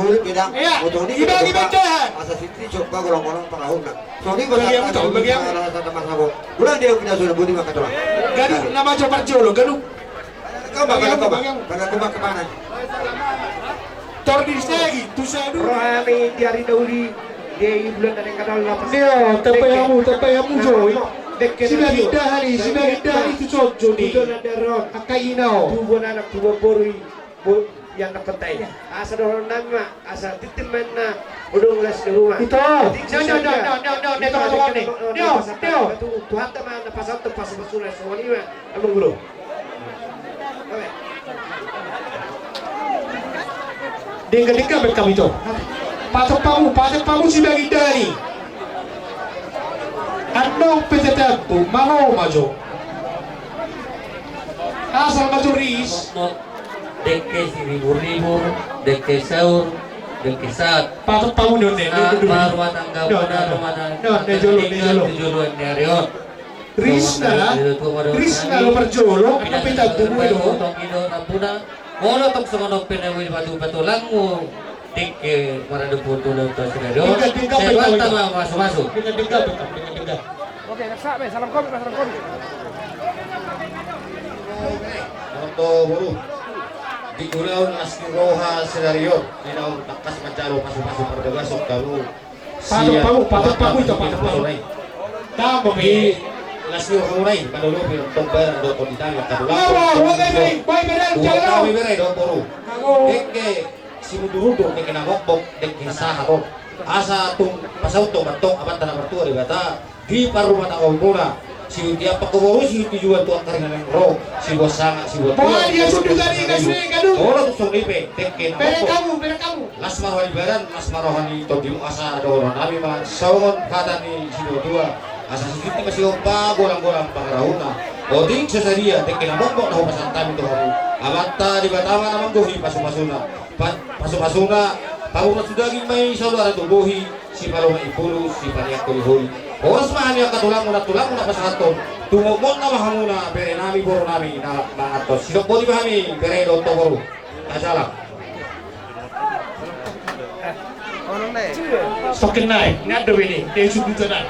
ulit bidang. Iya. Utong di Ibang deh. Asa sitri coba golong-golong pangahon na. So di Bagi yang betul, bagi yang- sa tamas ako. Ulang dia pindah sudah budi makatulang. Gaduh nama coba Jolo, gaduh. Kau bakal Bagi kau yang- bakal kau bakal mana? Tordi lagi, tu saya dulu. Rohani diari dauli di bulan dari kanal lapas. Dia tapayamu Joy. Sina kita hari itu cojo nih. Itu ada roh. Akainao. Dua anak dua bori yang dapat asa dorong nama asa titiman na udah mulai di rumah. Itu. Tuhan teman pasal tu pasal basulah semua ni mah abang guru. Dengka bekam itu. Patok pamu si bagi dari. Anong petetempo, maho majo. Asal majo ris. Deke si libur-libur, deke sahur, deke saat. Patok pamu don deh. Rumah tangga rumah tangga. Jolo ni arion. Risna lo perjolo, apa pita tumu itu? Wala tong sumanok pinawil batu-batu lang mo. Deke marado po tulong to sinario. Sewa tama masuk-masuk. Dengan dengka. Oke, salam komik. Untuk buruh di Gulaun Asli Roha Senario Dinaun takas mencaro masuk-masuk perdegasok kamu Patok pamu itu patok pamu. Tamo di Asli Rohai padolo pi tombar do konditang kadula Boy benar dua jalan. kami berai do buruh deke si mudurudo deke nabokbok deke saharo asa tung pasauto batok abat tanah bertua di bata di parumah tangga muna si dia pakoboro si tujuan tuan karingan yang roh si bos sangat si bos Boy dia sudah tadi kasih gaduh. orang tuh sok ipe deke Bere nabokbok kamu. Lasmar Walibaran, Lasmar Rohani Todim asa ada orang nabi mah sawon kata ni si dua asa sikit masih opa golang-golang pangarahuna oding sesaria teke na bokbok na pasan kami to hari amata di batama namang gohi pasuk-pasuna pasuk-pasuna paguna sudagi may saudara to gohi si paloma ipulu si paniak ko holi oras man ya katulang mo na pasaton tumomon na mahamuna bere nami boro nami na mangatos sidok bodi mahami bere do to boro kasalah Stokin naik, ini ada ini, dia sudah